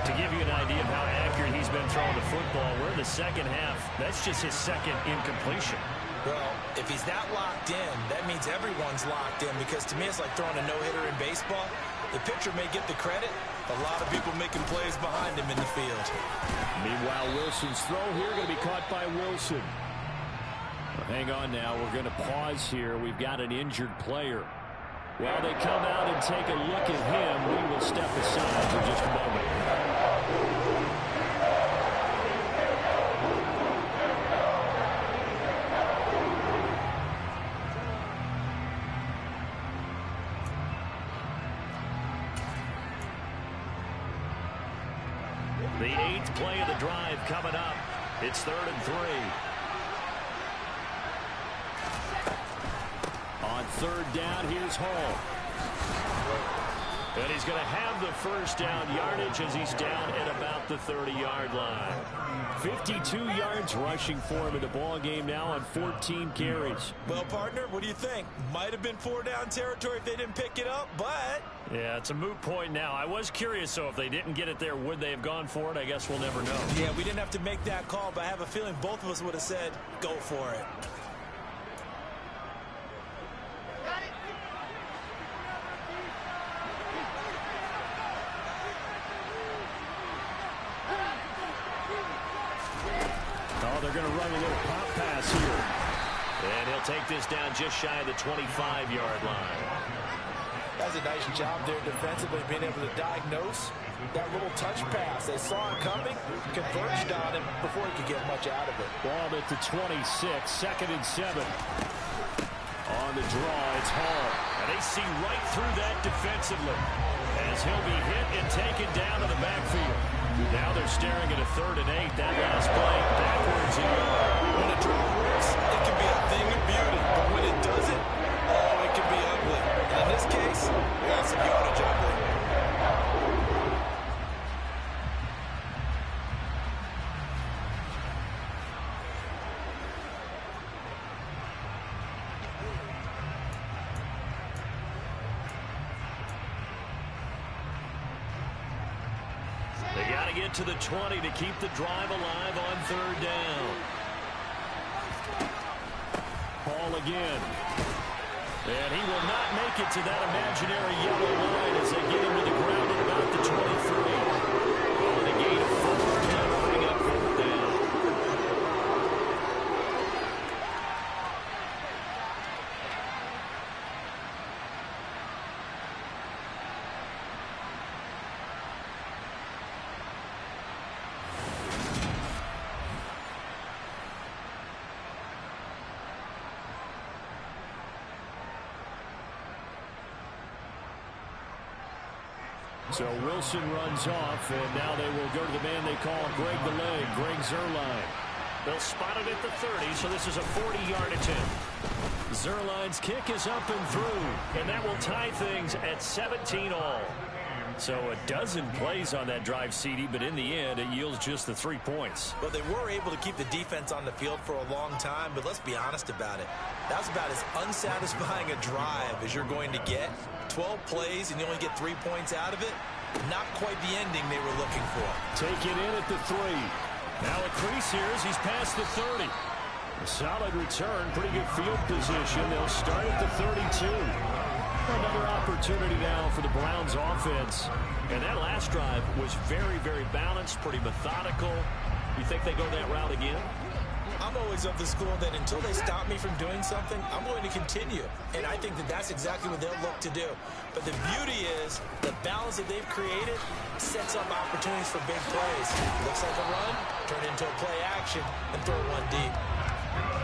To give you an idea of how accurate he's been throwing the football, we're in the second half. That's just his second incompletion. Well, if he's that locked in, that means everyone's locked in, because to me it's like throwing a no-hitter in baseball. The pitcher may get the credit, a lot of people making plays behind him in the field. Meanwhile, Wilson's throw here going to be caught by Wilson. Well, hang on now. We're going to pause here. We've got an injured player. While they come out and take a look at him, we will step aside for just a moment. The 8th play of the drive coming up. It's 3rd and 3. On 3rd down, here's Hall. And he's going to have the first down yardage as he's down at about the 30-yard line. 52 yards rushing for him in the ball game now on 14 carries. Well, partner, what do you think? Might have been 4-down territory if they didn't pick it up, but... Yeah, it's a moot point now. I was curious, so if they didn't get it there, would they have gone for it? I guess we'll never know. Yeah, we didn't have to make that call, but I have a feeling both of us would have said, go for it. Oh, they're going to run a little pop pass here. And he'll take this down just shy of the 25-yard line. That's a nice job there defensively, being able to diagnose that little touch pass. They saw it coming, converged on him before he could get much out of it. Ball at the 26, 2nd and 7. On the draw, it's Hall. And they see right through that defensively as he'll be hit and taken down to the backfield. Now they're staring at a 3rd and 8. That last play, backwards and when a draw works, it can be a thing of beauty. But when it doesn't, oh, it can be ugly. And in this case, that's some yardage ugly. They got to get to the 20 to keep the drive alive on 3rd down. Hall again. And he will not make it to that imaginary yellow line as they get him to the ground at about the 23. Calling a gain of 4, now bring up 4th down. So Wilson runs off, and now they will go to the man they call Greg the Leg, Greg Zuerlein. They'll spot it at the 30, so this is a 40-yard attempt. Zuerlein's kick is up and through, and that will tie things at 17 all. So a dozen plays on that drive, CD, but in the end, it yields just the 3 points. Well, they were able to keep the defense on the field for a long time, but let's be honest about it. That was about as unsatisfying a drive as you're going to get. 12 plays and you only get 3 points out of it. Not quite the ending they were looking for. Take it in at the 3. Now a crease here as he's past the 30. A solid return, pretty good field position. They'll start at the 32. Another opportunity now for the Browns offense. And that last drive was very, very balanced, pretty methodical. You think they go that route again? I'm always of the school that until they stop me from doing something, I'm going to continue. And I think that that's exactly what they'll look to do. But the beauty is the balance that they've created sets up opportunities for big plays. Looks like a run, turn into a play action, and throw one deep.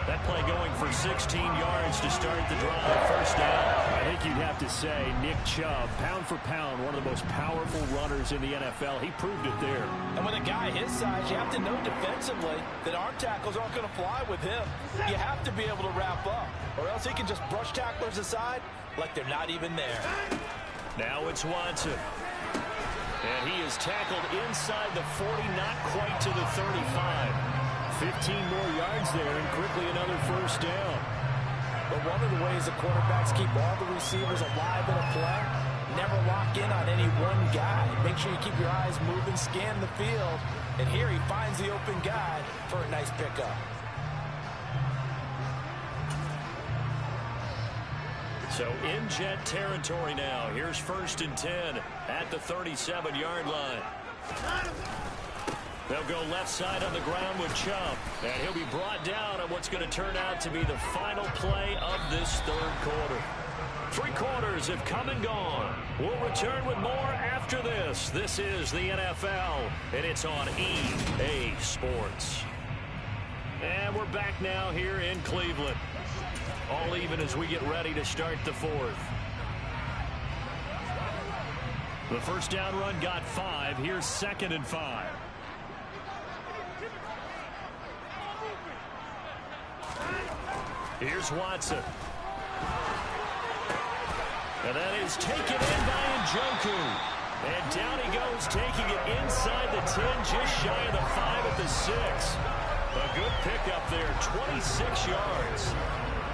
That play going for 16 yards to start the drive. First down. I think you'd have to say, Nick Chubb, pound for pound, one of the most powerful runners in the NFL. He proved it there. And with a guy his size, you have to know defensively that arm tackles aren't going to fly with him. You have to be able to wrap up, or else he can just brush tacklers aside like they're not even there. Now it's Watson. And he is tackled inside the 40, not quite to the 35. 15 more yards there, and quickly another first down. But one of the ways the quarterbacks keep all the receivers alive in a play, never lock in on any one guy. Make sure you keep your eyes moving, scan the field. And here he finds the open guy for a nice pickup. So in Jet territory now. Here's 1st and 10 at the 37-yard line. They'll go left side on the ground with Chubb. And he'll be brought down on what's going to turn out to be the final play of this third quarter. 3 quarters have come and gone. We'll return with more after this. This is the NFL, and it's on EA Sports. And we're back now here in Cleveland. All even as we get ready to start the 4th. The first down run got 5. Here's 2nd and 5. Here's Watson. And that is taken in by Njoku. And down he goes, taking it inside the 10, just shy of the 5 at the 6. A good pickup there, 26 yards.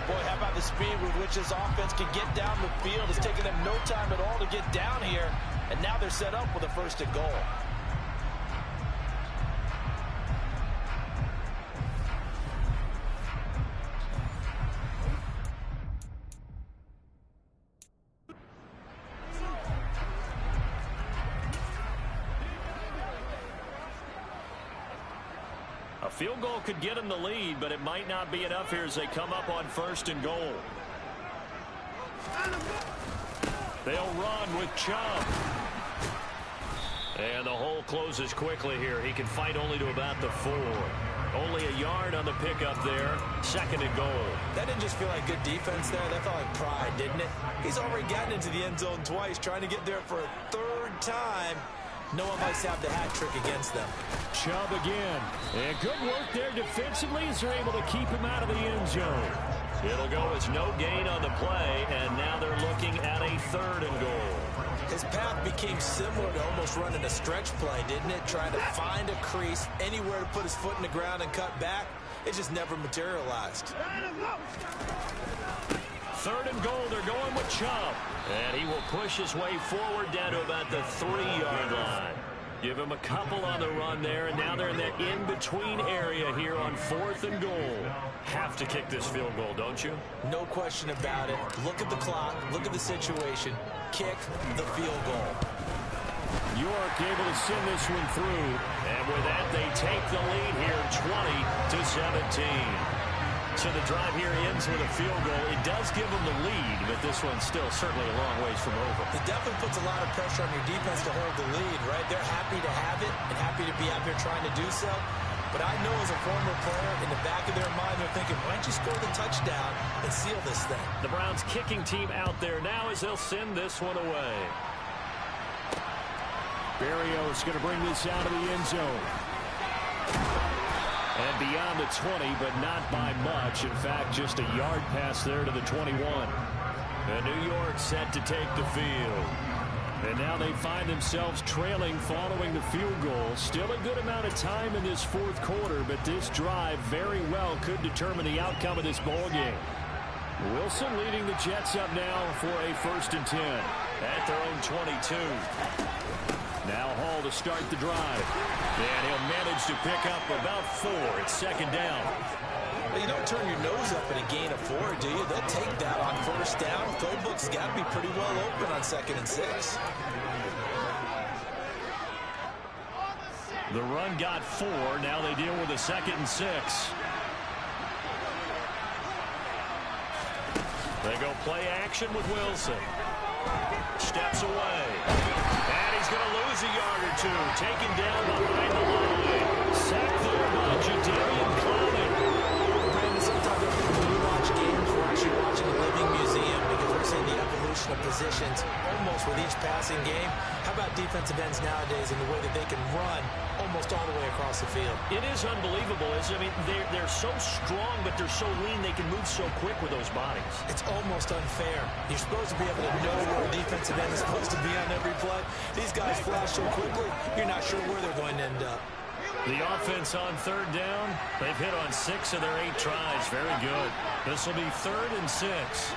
Boy, how about the speed with which this offense can get down the field? It's taken them no time at all to get down here, and now they're set up with a 1st and goal. A field goal could get them the lead, but it might not be enough here as they come up on 1st and goal. They'll run with Chubb. And the hole closes quickly here. He can fight only to about the 4. Only a yard on the pickup there. 2nd and goal. That didn't just feel like good defense there. That felt like pride, didn't it? He's already gotten into the end zone twice, trying to get there for a 3rd time. No one likes to have the hat trick against them. Chubb again. And good work there defensively as they're able to keep him out of the end zone. It'll go as no gain on the play, and now they're looking at a 3rd and goal. His path became similar to almost running a stretch play, didn't it? Trying to find a crease, anywhere to put his foot in the ground and cut back. It just never materialized. 3rd and goal, they're going with Chubb. And he will push his way forward down to about the 3-yard line. Give him a couple on the run there, and now they're in that in-between area here on 4th and goal. Have to kick this field goal, don't you? No question about it. Look at the clock. Look at the situation. Kick the field goal. York able to send this one through. And with that, they take the lead here, 20-17. So the drive here ends with a field goal. It does give them the lead, but this one's still certainly a long ways from over. It definitely puts a lot of pressure on your defense to hold the lead, right? They're happy to have it and happy to be out there trying to do so. But I know as a former player, in the back of their mind, they're thinking, why don't you score the touchdown and seal this thing? The Browns kicking team out there now as they'll send this one away. Berrios going to bring this out of the end zone. And beyond the 20, but not by much. In fact, just a yard pass there to the 21. And New York set to take the field. And now they find themselves trailing following the field goal. Still a good amount of time in this 4th quarter, but this drive very well could determine the outcome of this ball game. Wilson leading the Jets up now for a 1st and 10 at their own 22. Now Hall to start the drive. And he'll manage to pick up about 4. It's 2nd down. Well, you don't turn your nose up at a gain of 4, do you? They'll take that on 1st down. Phone book's got to be pretty well open on 2nd and 6. The run got 4. Now they deal with a 2nd and 6. They go play action with Wilson. Steps away. And he's going to lose a yard or 2. Taken down behind the line. Sacked there by Jadeveon Clowney. Brandon, sometimes when we watch games, we're actually watching a living museum because we're seeing the evolution evolution of positions almost with each passing game. How about defensive ends nowadays and the way that they can run almost all the way across the field? It is unbelievable, isn't it? I mean, they're so strong, but they're so lean. They can move so quick with those bodies. It's almost unfair. You're supposed to be able to know where a defensive end is supposed to be on every play. These guys flash so quickly, you're not sure where they're going to end up. The offense on third down, they've hit on 6 of their 8 tries. Very good. This will be 3rd and 6.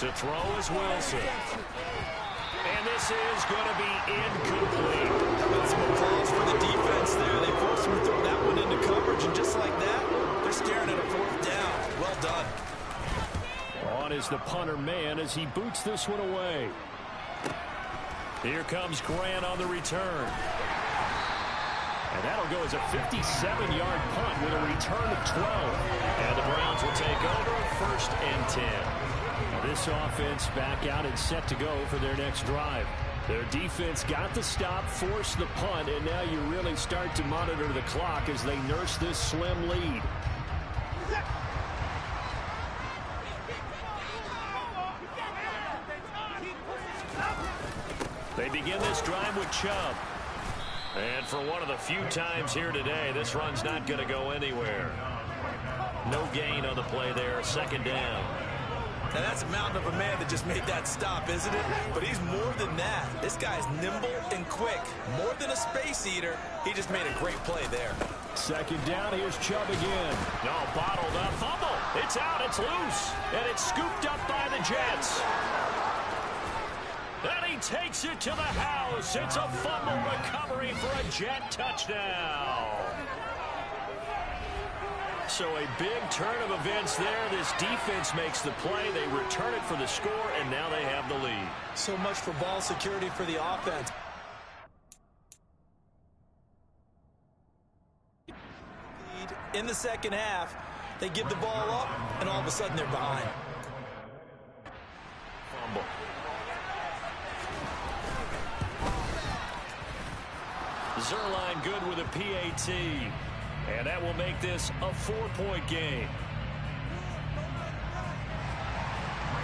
To throw is Wilson. And this is going to be incomplete. How about some applause for the defense there? They forced him to throw that one into coverage, and just like that, they're staring at a 4th down. Well done. On is the punter man as he boots this one away. Here comes Grant on the return. And that'll go as a 57-yard punt with a return of 12. And the Browns will take over 1st and 10. This offense back out and set to go for their next drive. Their defense got the stop, forced the punt, and now you really start to monitor the clock as they nurse this slim lead. They begin this drive with Chubb. And for one of the few times here today, this run's not going to go anywhere. No gain on the play there, 2nd down. Now that's a mountain of a man that just made that stop, isn't it? But he's more than that. This guy's nimble and quick. More than a space eater, he just made a great play there. 2nd down, here's Chubb again. No, bottled up, fumble. It's out, it's loose. And it's scooped up by the Jets. And he takes it to the house. It's a fumble recovery for a Jet touchdown. So a big turn of events there. This defense makes the play. They return it for the score, and now they have the lead. So much for ball security for the offense. In the 2nd half, they give the ball up, and all of a sudden they're behind. Fumble. Zerline good with a PAT. And that will make this a 4-point game.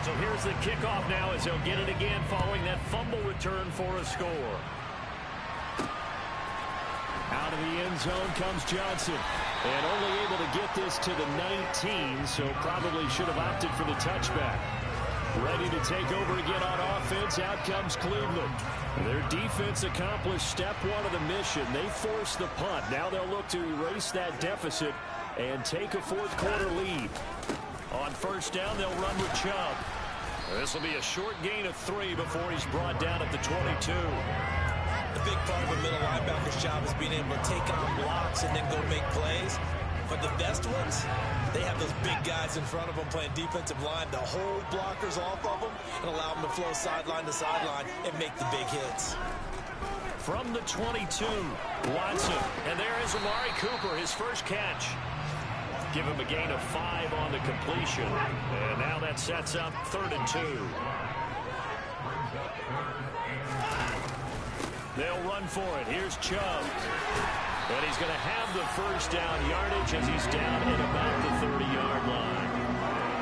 So here's the kickoff now as they'll get it again following that fumble return for a score. Out of the end zone comes Johnson. And only able to get this to the 19, so probably should have opted for the touchback. Ready to take over again on offense. Out comes Cleveland. Their defense accomplished step 1 of the mission. They forced the punt. Now they'll look to erase that deficit and take a 4th quarter lead. On 1st down, they'll run with Chubb. This will be a short gain of 3 before he's brought down at the 22. The big part of a middle linebacker's job is being able to take on blocks and then go make plays. But the best ones, they have those big guys in front of them playing defensive line to hold blockers off of them and allow them to flow sideline to sideline and make the big hits. From the 22, Watson. And there is Amari Cooper, his first catch. Give him a gain of 5 on the completion. And now that sets up 3rd and 2. They'll run for it. Here's Chubb. And he's going to have the 1st down yardage as he's down at about the 30-yard line.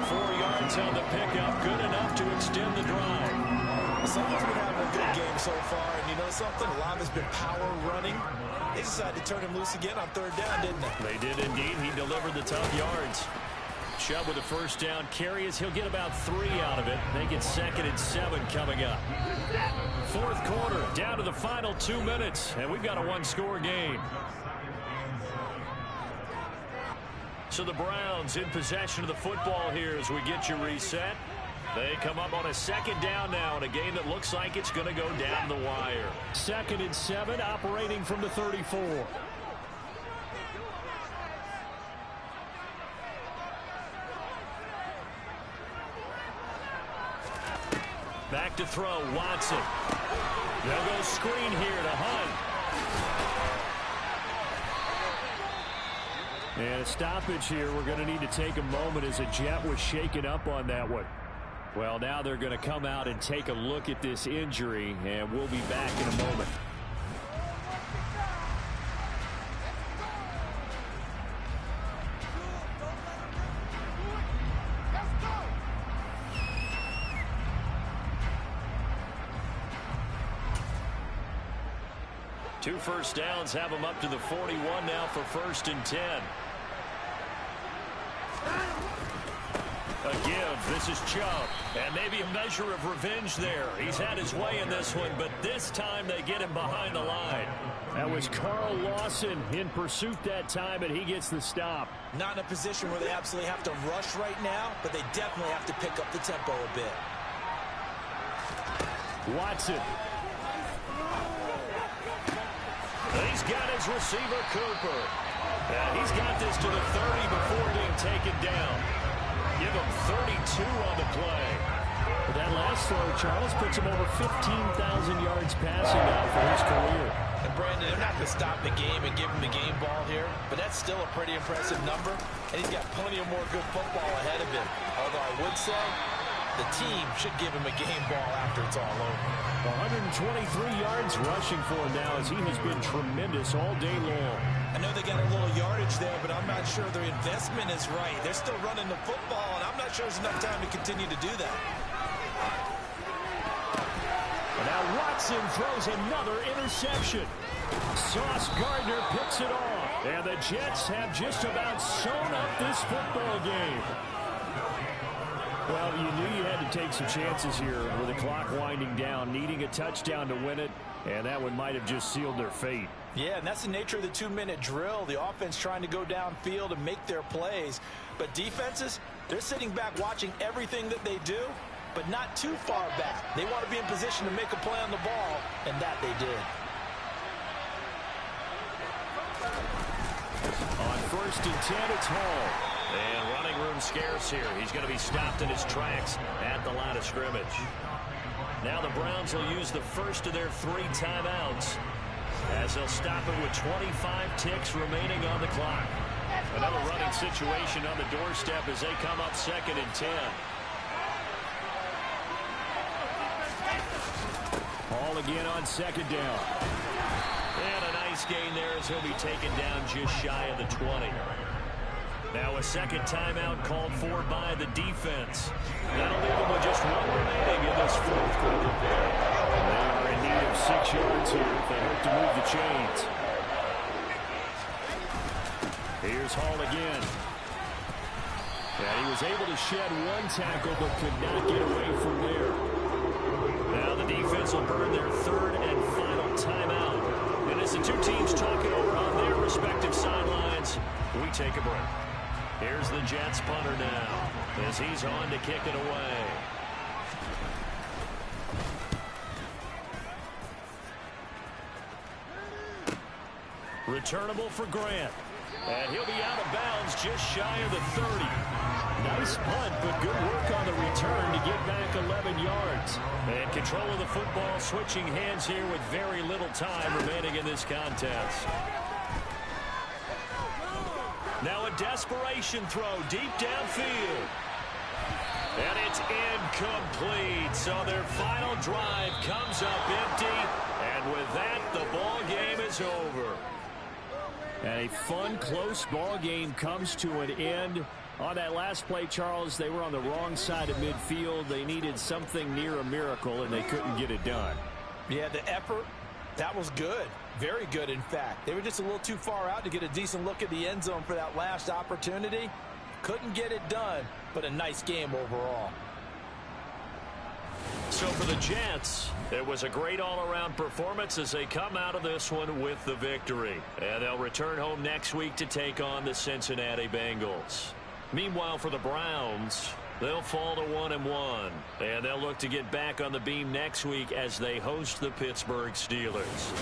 4 yards on the pickup, good enough to extend the drive. Someone's been having a good game so far, and you know something? A lot of it's been power running. They decided to turn him loose again on 3rd down, didn't they? They did indeed. He delivered the tough yards. Chubb with a 1st down carry as he'll get about 3 out of it. They get 2nd and 7 coming up. 4th quarter, down to the final 2 minutes, and we've got a 1-score game. So the Browns in possession of the football here as we get you reset. They come up on a 2nd down now in a game that looks like it's going to go down the wire. 2nd and 7 operating from the 34. Back to throw, Watson. They'll go screen here to Hunt. And a stoppage here. We're going to need to take a moment as a Jet was shaken up on that one. Well, now they're going to come out and take a look at this injury, and we'll be back in a moment. 2 first downs have them up to the 41 now for 1st and 10. A give. This is Chubb. And maybe a measure of revenge there. He's had his way in this one, but this time they get him behind the line. That was Carl Lawson in pursuit that time, and he gets the stop. Not in a position where they absolutely have to rush right now, but they definitely have to pick up the tempo a bit. Watson. He's got his receiver, Cooper. And he's got this to the 30 before being taken down. Give him 32 on the play. But that last throw, Charles, puts him over 15,000 yards passing now for his career. And Brandon, they're not going to stop the game and give him the game ball here, but that's still a pretty impressive number, and he's got plenty of more good football ahead of him. Although I would say the team should give him a game ball after it's all over. 123 yards rushing for him now as he has been tremendous all day long. I know they got a little yardage there, but I'm not sure their investment is right. They're still running the football, and I'm not sure there's enough time to continue to do that. And now Watson throws another interception. Sauce Gardner picks it off. And the Jets have just about sewn up this football game. Well, you knew you had to take some chances here with the clock winding down, needing a touchdown to win it, and that one might have just sealed their fate. Yeah, and that's the nature of the 2-minute drill. The offense trying to go downfield and make their plays. But defenses, they're sitting back watching everything that they do, but not too far back. They want to be in position to make a play on the ball, and that they did. On 1st and 10, it's Hall. And running room scarce here. He's going to be stopped in his tracks at the line of scrimmage. Now the Browns will use the first of their 3 timeouts as they'll stop it with 25 ticks remaining on the clock. Another running situation on the doorstep as they come up 2nd and 10. Hall again on 2nd down. And a nice gain there as he'll be taken down just shy of the 20. Now a 2nd timeout called for by the defense. That'll leave them with just 1 remaining in this 4th quarter. They are in need of 6 yards here if they hope to move the chains. Here's Hall again. And he was able to shed 1 tackle but could not get away from there. Now the defense will burn their 3rd and final timeout. And as the 2 teams talk it over on their respective sidelines, we take a break. Here's the Jets punter now as he's on to kick it away. Returnable for Grant. And he'll be out of bounds just shy of the 30. Nice punt, but good work on the return to get back 11 yards. And control of the football switching hands here with very little time remaining in this contest. Now a desperation throw deep downfield. And it's incomplete. So their final drive comes up empty. And with that, the ball game is over. And a fun, close ball game comes to an end. On that last play, Charles, they were on the wrong side of midfield. They needed something near a miracle, and they couldn't get it done. Yeah, the effort, that was good. Very good, in fact. They were just a little too far out to get a decent look at the end zone for that last opportunity. Couldn't get it done, but a nice game overall. So for the Jets, it was a great all-around performance as they come out of this one with the victory. And they'll return home next week to take on the Cincinnati Bengals. Meanwhile, for the Browns, they'll fall to 1-1. And they'll look to get back on the beam next week as they host the Pittsburgh Steelers.